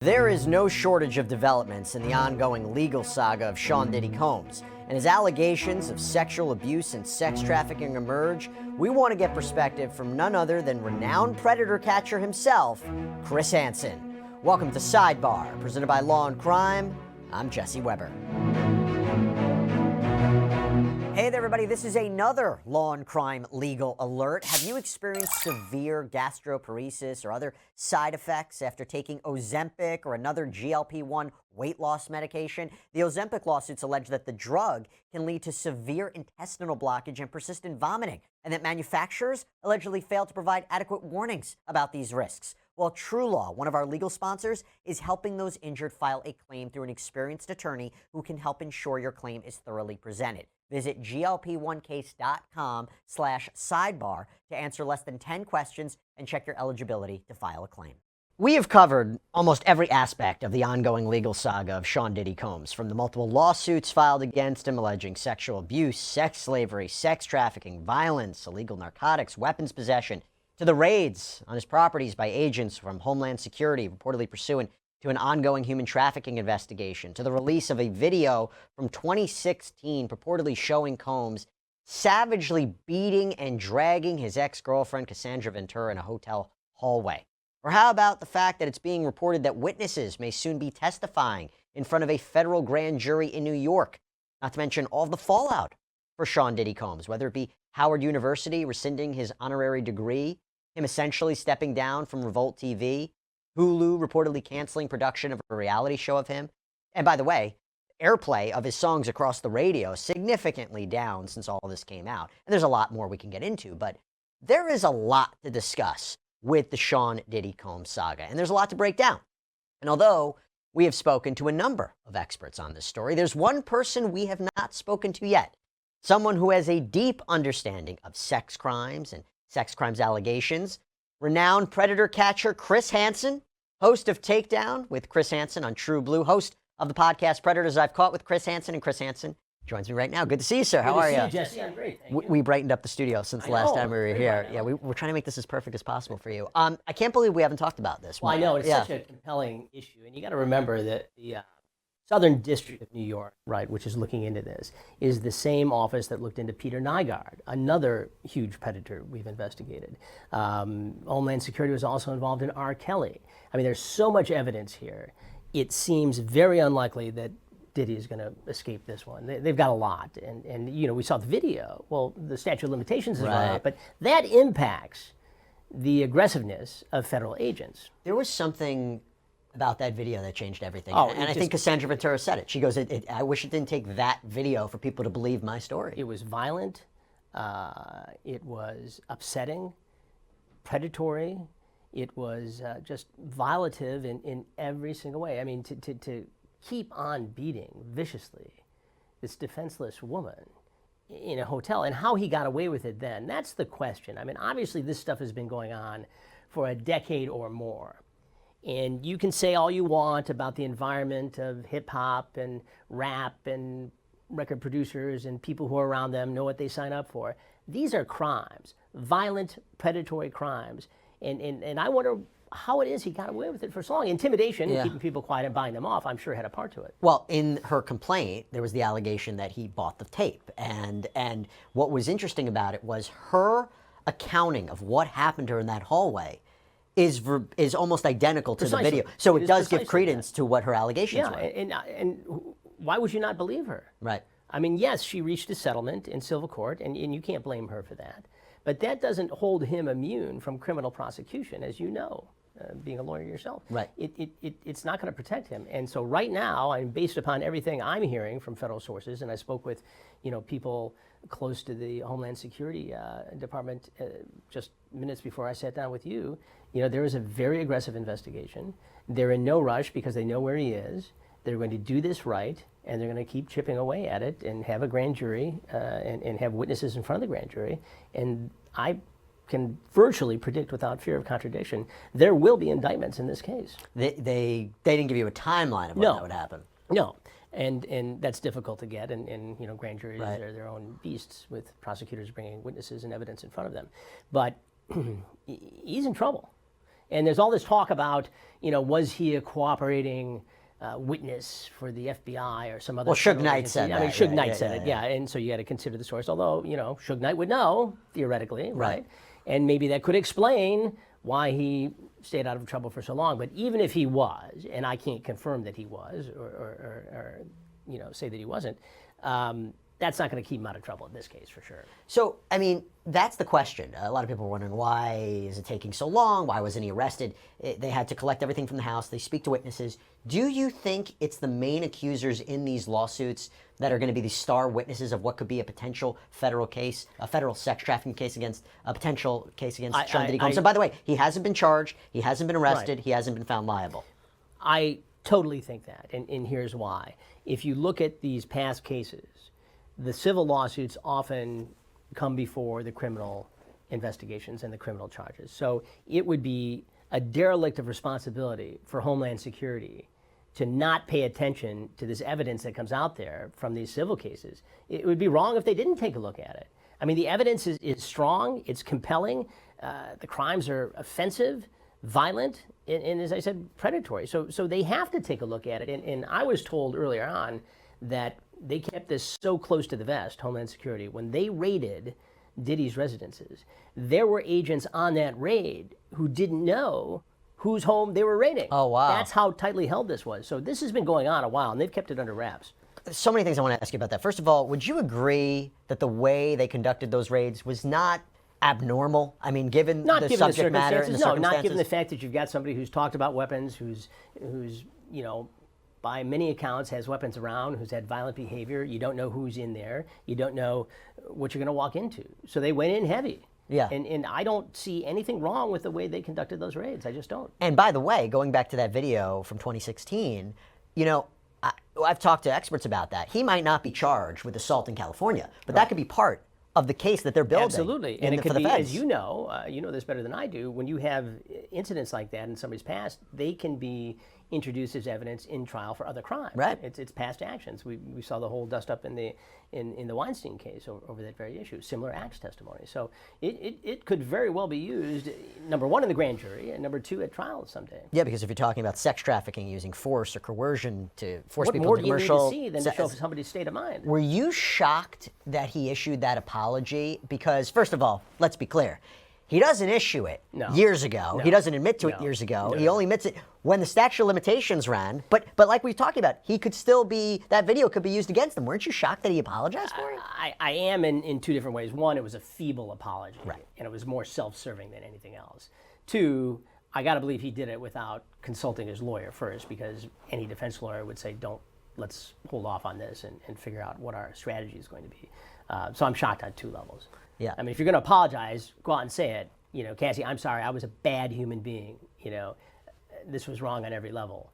There is no shortage of developments in the ongoing legal saga of Sean Diddy Combs. And as allegations of sexual abuse and sex trafficking emerge, we want to get perspective from none other than renowned predator catcher himself, Chris Hansen. Welcome to Sidebar, presented by Law and Crime. I'm Jesse Weber. Hey there, everybody. This is another Law and Crime legal alert. Have you experienced severe gastroparesis or other side effects after taking Ozempic or another GLP-1 weight loss medication? The Ozempic lawsuits allege that the drug can lead to severe intestinal blockage and persistent vomiting, and that manufacturers allegedly failed to provide adequate warnings about these risks. Well, True Law, one of our legal sponsors, is helping those injured file a claim through an experienced attorney who can help ensure your claim is thoroughly presented. Visit glp1case.com/sidebar to answer less than 10 questions and check your eligibility to file a claim. We have covered almost every aspect of the ongoing legal saga of Sean Diddy Combs, from the multiple lawsuits filed against him alleging sexual abuse, sex slavery, sex trafficking, violence, illegal narcotics, weapons possession, to the raids on his properties by agents from Homeland Security reportedly pursuant to an ongoing human trafficking investigation, to the release of a video from 2016 purportedly showing Combs savagely beating and dragging his ex-girlfriend Cassandra Ventura in a hotel hallway. Or how about the fact that it's being reported that witnesses may soon be testifying in front of a federal grand jury in New York, not to mention all of the fallout for Sean Diddy Combs, whether it be Howard University rescinding his honorary degree, him essentially stepping down from Revolt TV, Hulu reportedly canceling production of a reality show of him. And by the way, airplay of his songs across the radio significantly down since all of this came out. And there's a lot more we can get into, but there is a lot to discuss with the Sean Diddy Combs saga, and there's a lot to break down. And although we have spoken to a number of experts on this story, there's one person we have not spoken to yet, someone who has a deep understanding of sex crimes and sex crimes allegations, renowned predator catcher Chris Hansen, host of Takedown with Chris Hansen on True Blue, host of the podcast Predators I've Caught with Chris Hansen, and Chris Hansen joins me right now. Good to see you, sir. How are you? Good to see you, Jesse. I'm great. Thank you. We brightened up the studio since the last time we were here. Yeah, we're trying to make this as perfect as possible for you. I can't believe we haven't talked about this. Well, I know. It's such a compelling issue. And you got to remember that the Southern District of New York, right, which is looking into this, is the same office that looked into Peter Nygaard, another huge predator we've investigated. Homeland Security was also involved in R. Kelly. I mean, there's so much evidence here. It seems very unlikely that Diddy is going to escape this one. They've got a lot. And you know, we saw the video. Well, the statute of limitations is run out, but that impacts the aggressiveness of federal agents. There was something about that video that changed everything. And I think Cassandra Ventura said it. She goes, I wish it didn't take that video for people to believe my story. It was violent. It was upsetting, predatory. It was just violative in every single way. I mean, to keep on beating viciously this defenseless woman in a hotel, and how he got away with it then, that's the question. I mean, obviously this stuff has been going on for a decade or more. And you can say all you want about the environment of hip-hop and rap and record producers and people who are around them know what they sign up for. These are crimes, violent, predatory crimes. And I wonder how it is he got away with it for so long. Intimidation, keeping people quiet and buying them off, I'm sure had a part to it. Well, in her complaint, there was the allegation that he bought the tape. And what was interesting about it was her accounting of what happened to her in that hallway is almost identical to the video. So it does give credence to what her allegations were. And why would you not believe her? Right. I mean, yes, she reached a settlement in civil court, and you can't blame her for that. But that doesn't hold him immune from criminal prosecution, as you know, being a lawyer yourself. Right. It's not going to protect him. And so right now, based upon everything I'm hearing from federal sources, and I spoke with, people close to the Homeland Security Department just minutes before I sat down with you, there is a very aggressive investigation. They're in no rush because they know where he is. They're going to do this right, and they're going to keep chipping away at it and have a grand jury and have witnesses in front of the grand jury. And I can virtually predict without fear of contradiction, there will be indictments in this case. They didn't give you a timeline of when that would happen. No, and that's difficult to get. And grand juries are their own beasts with prosecutors bringing witnesses and evidence in front of them. But he's in trouble. And there's all this talk about, was he a cooperating witness for the FBI or some other? Well, Suge Knight said that. I mean, Suge Knight said it, yeah. And so you got to consider the source. Although, Suge Knight would know, theoretically, right? And maybe that could explain why he stayed out of trouble for so long. But even if he was, and I can't confirm that he was, or say that he wasn't, that's not going to keep him out of trouble in this case, for sure. So, I mean, that's the question. A lot of people are wondering, why is it taking so long? Why wasn't he arrested? They had to collect everything from the house. They speak to witnesses. Do you think it's the main accusers in these lawsuits that are going to be the star witnesses of what could be a potential federal case, a federal sex trafficking case against, a potential case against Sean Diddy Combs? So, by the way, he hasn't been charged. He hasn't been arrested. He hasn't been found liable. I totally think that, and here's why. If you look at these past cases, the civil lawsuits often come before the criminal investigations and the criminal charges. So it would be a derelict of responsibility for Homeland Security to not pay attention to this evidence that comes out there from these civil cases. It would be wrong if they didn't take a look at it. I mean, the evidence is strong, it's compelling, the crimes are offensive, violent, and as I said, predatory. So they have to take a look at it. And I was told earlier on that they kept this so close to the vest, Homeland Security. When they raided Diddy's residences, there were agents on that raid who didn't know whose home they were raiding. Oh, wow. That's how tightly held this was. So this has been going on a while, and they've kept it under wraps. So many things I want to ask you about that. First of all, would you agree that the way they conducted those raids was not abnormal? I mean, given the subject matter and the circumstances? No, not given the fact that you've got somebody who's talked about weapons, who's by many accounts has weapons around, who's had violent behavior. You don't know who's in there. You don't know what you're going to walk into. So they went in heavy. Yeah. And I don't see anything wrong with the way they conducted those raids. I just don't. And by the way, going back to that video from 2016, I've talked to experts about that. He might not be charged with assault in California, but that could be part of the case that they're building. Absolutely. And it could be, as you know this better than I do, when you have incidents like that in somebody's past, they can be introduced as evidence in trial for other crimes. Right. It's past actions. We saw the whole dust up in the Weinstein case over that very issue, similar acts testimony. So it could very well be used, number one, in the grand jury, and number two, at trial someday. Yeah, because if you're talking about sex trafficking using force or coercion to force what people more into do you need commercial... to see than to show somebody's state of mind? Were you shocked that he issued that apology? Because, first of all, let's be clear. He doesn't issue it years ago. No. He doesn't admit to it years ago. He only admits it when the statute of limitations ran. But like we talked about, he could still be, that video could be used against him. Weren't you shocked that he apologized for it? I am in two different ways. One, it was a feeble apology. Right. And it was more self-serving than anything else. Two, I got to believe he did it without consulting his lawyer first, because any defense lawyer would say, let's hold off on this and figure out what our strategy is going to be. So I'm shocked on two levels. Yeah. I mean, if you're going to apologize, go out and say it. Cassie, I'm sorry, I was a bad human being. This was wrong on every level.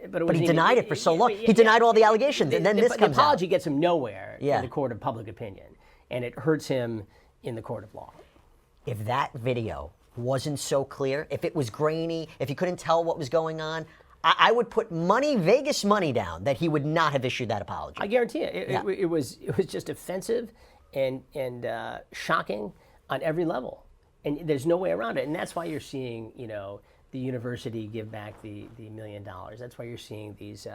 But he denied it for so long. He denied all the allegations, and then this comes out. The apology gets him nowhere in the court of public opinion, and it hurts him in the court of law. If that video wasn't so clear, if it was grainy, if you couldn't tell what was going on, I would put Vegas money down that he would not have issued that apology. I guarantee it was just offensive and shocking on every level. And there's no way around it. And that's why you're seeing, the university give back the $1 million. That's why you're seeing these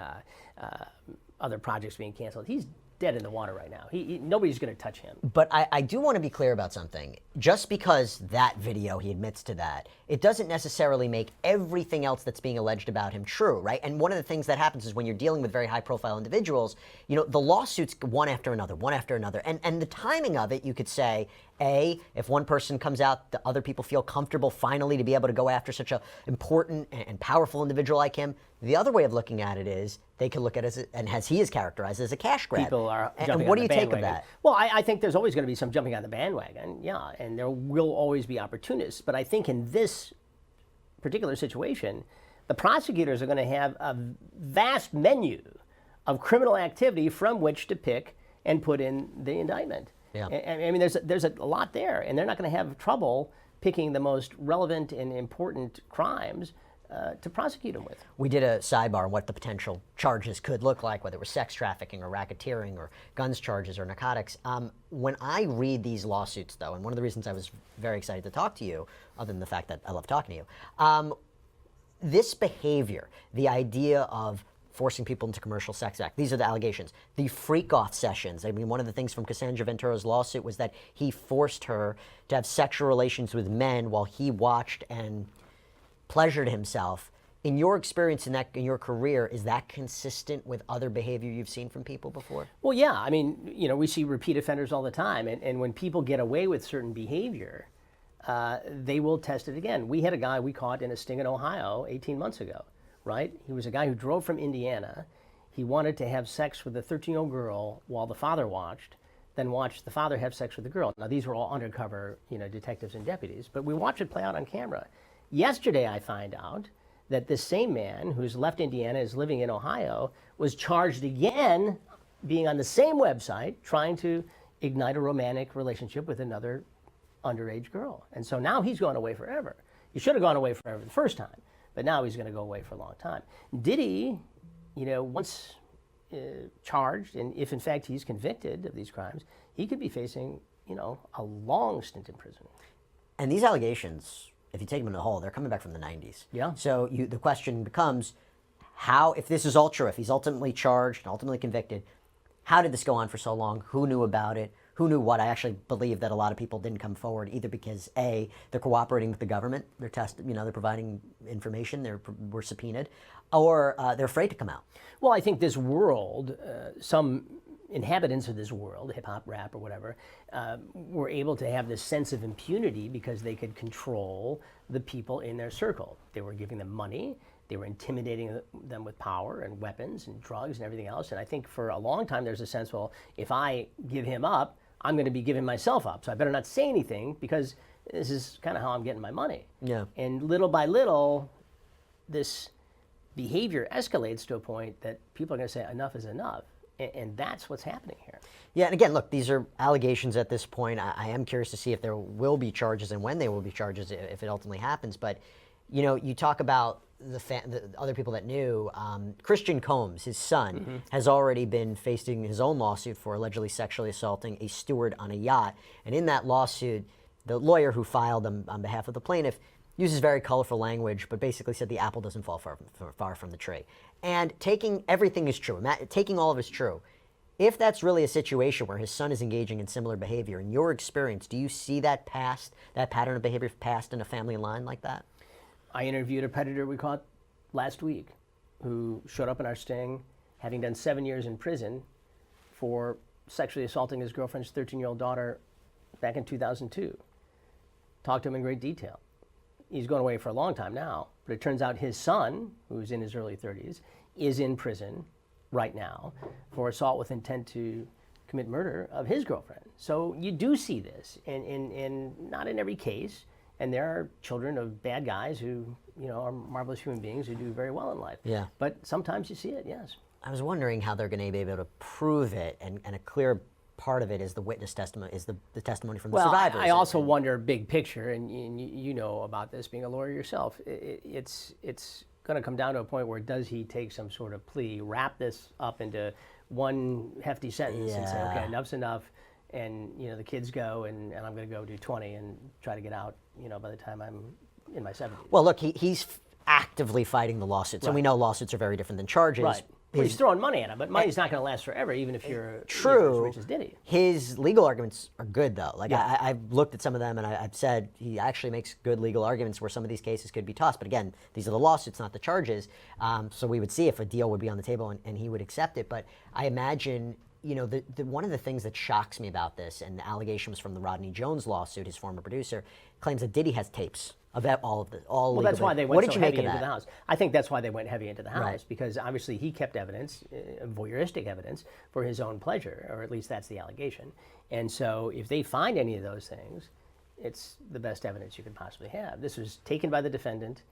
other projects being canceled. He's dead in the water right now. Nobody's going to touch him. But I do want to be clear about something. Just because that video, he admits to that, it doesn't necessarily make everything else that's being alleged about him true, right? And one of the things that happens is when you're dealing with very high-profile individuals, the lawsuits one after another. And the timing of it, you could say, if one person comes out, the other people feel comfortable finally to be able to go after such an important and powerful individual like him. The other way of looking at it is they could look at it as he is characterized, as a cash grab. People are jumping and what do on you the take of bandwagon. that? Well, I think there's always going to be some jumping on the bandwagon, yeah, and there will always be opportunists. But I think in this particular situation, the prosecutors are going to have a vast menu of criminal activity from which to pick and put in the indictment. Yeah. I mean, there's a lot there, and they're not going to have trouble picking the most relevant and important crimes to prosecute him with. We did a sidebar on what the potential charges could look like, whether it was sex trafficking or racketeering or guns charges or narcotics. When I read these lawsuits, though, and one of the reasons I was very excited to talk to you, other than the fact that I love talking to you, this behavior, the idea of forcing people into commercial sex act. These are the allegations. The freak-off sessions. I mean, one of the things from Cassandra Ventura's lawsuit was that he forced her to have sexual relations with men while he watched and pleasured himself. In your experience in your career, is that consistent with other behavior you've seen from people before? Well, yeah. I mean, we see repeat offenders all the time, and when people get away with certain behavior, they will test it again. We had a guy we caught in a sting in Ohio 18 months ago. Right? He was a guy who drove from Indiana. He wanted to have sex with a 13-year-old girl while the father watched, then watched the father have sex with the girl. Now, these were all undercover, detectives and deputies, but we watched it play out on camera. Yesterday, I find out that this same man who's left Indiana, is living in Ohio, was charged again being on the same website trying to ignite a romantic relationship with another underage girl. And so now he's going away forever. He should have gone away forever the first time. But now he's going to go away for a long time. Diddy, once charged, and if in fact he's convicted of these crimes, he could be facing, a long stint in prison. And these allegations, if you take them in the whole, they're coming back from the 90s. Yeah. So the question becomes, how, if this is all true, if he's ultimately charged and ultimately convicted, how did this go on for so long? Who knew about it? Who knew what? I actually believe that a lot of people didn't come forward either because A, they're cooperating with the government, they're they're providing information, were subpoenaed, or they're afraid to come out. Well, I think this world, some inhabitants of this world, hip hop, rap, or whatever, were able to have this sense of impunity because they could control the people in their circle. They were giving them money. They were intimidating them with power and weapons and drugs and everything else. And I think for a long time there's a sense, well, if I give him up, I'm going to be giving myself up. So I better not say anything because this is kind of how I'm getting my money. Yeah. And little by little, this behavior escalates to a point that people are going to say enough is enough. And that's what's happening here. Yeah, and again, look, these are allegations at this point. I am curious to see if there will be charges and when there will be charges if it ultimately happens. But, you talk about the other people that knew. Christian Combs, his son, has already been facing his own lawsuit for allegedly sexually assaulting a steward on a yacht. And in that lawsuit, the lawyer who filed on behalf of the plaintiff uses very colorful language, but basically said the apple doesn't fall far from the tree. And taking everything is true, taking all of it is true. If that's really a situation where his son is engaging in similar behavior, in your experience, do you see that pattern of behavior passed in a family line like that? I interviewed a predator we caught last week who showed up in our sting, having done 7 years in prison for sexually assaulting his girlfriend's 13-year-old daughter back in 2002. Talked to him in great detail. He's going away for a long time now, but it turns out his son, who's in his early 30s, is in prison right now for assault with intent to commit murder of his girlfriend. So you do see this, and not in every case. And there are children of bad guys who, are marvelous human beings who do very well in life. Yeah. But sometimes you see it, yes. I was wondering how they're going to be able to prove it, and a clear part of it is the witness testimony, is the testimony from the survivors. I also wonder big picture, and you know about this being a lawyer yourself. It's going to come down to a point where does he take some sort of plea, wrap this up into one hefty sentence and say, okay, enough's enough, and the kids go, and I'm going to go do 20 and try to get out, by the time I'm in my 70s. Well, look, he's actively fighting the lawsuits, and we know lawsuits are very different than charges. Right. Well, he's throwing money at him, but money's not going to last forever, even if you're as rich as Diddy. His legal arguments are good, though. Like, I've looked at some of them, and I've said he actually makes good legal arguments where some of these cases could be tossed. But again, these are the lawsuits, not the charges. So we would see if a deal would be on the table and he would accept it. But I imagine, one of the things that shocks me about this, and the allegation was from the Rodney Jones lawsuit, his former producer, claims that Diddy has tapes about all of the Well, that's why they went so heavy into that? the house. I think that's why they went heavy into the house, because obviously he kept evidence, voyeuristic evidence, for his own pleasure, or at least that's the allegation. And so if they find any of those things, it's the best evidence you could possibly have. This was taken by the defendant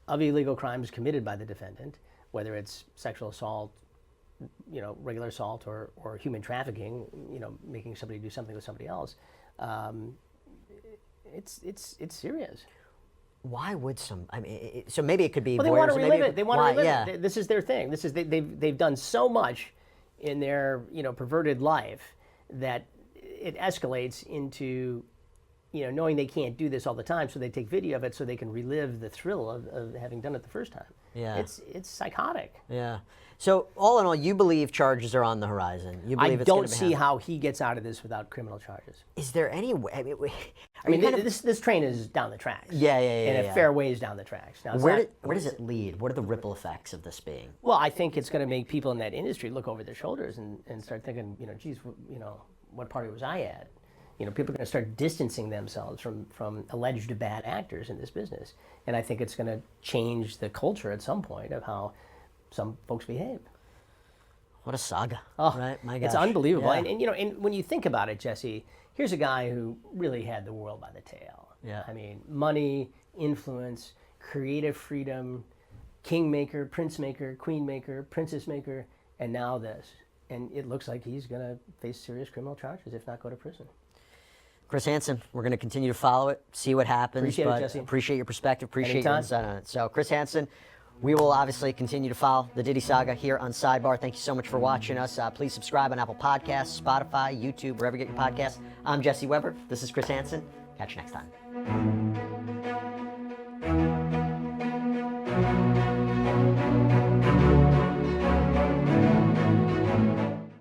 of illegal crimes committed by the defendant, whether it's sexual assault, regular assault, or human trafficking, making somebody do something with somebody else. It's serious. Why would some? I mean, so maybe it could be. Well, they want to voyeurism, relive maybe it. They want to why- relive yeah. it. This is their thing. This is they've done so much in their perverted life that it escalates into knowing they can't do this all the time, so they take video of it so they can relive the thrill of having done it the first time. Yeah. It's psychotic. Yeah. So all in all, you believe charges are on the horizon. You I believe it's gonna don't be see happening. how he gets out of this without criminal charges. Is there any way? I mean, this train is down the tracks. Yeah, And a fair ways down the tracks. Now, it's where not- does it lead? What are the ripple effects of this being? Well, I think it's going to make people in that industry look over their shoulders and start thinking, geez, what party was I at? People are going to start distancing themselves from alleged bad actors in this business. And I think it's going to change the culture at some point of how some folks behave. What a saga, Oh, right? My gosh. it's unbelievable. Yeah. And when you think about it, Jesse, here's a guy who really had the world by the tail. Yeah. I mean, money, influence, creative freedom, kingmaker, prince maker, queen maker, princess maker, and now this. And it looks like he's going to face serious criminal charges, if not go to prison. Chris Hansen, we're going to continue to follow it, see what happens. Appreciate it, but Jesse. Appreciate your perspective, appreciate your Anytime. insight on it. So, Chris Hansen, we will obviously continue to follow the Diddy saga here on Sidebar. Thank you so much for watching us. Please subscribe on Apple Podcasts, Spotify, YouTube, wherever you get your podcasts. I'm Jesse Weber. This is Chris Hansen. Catch you next time.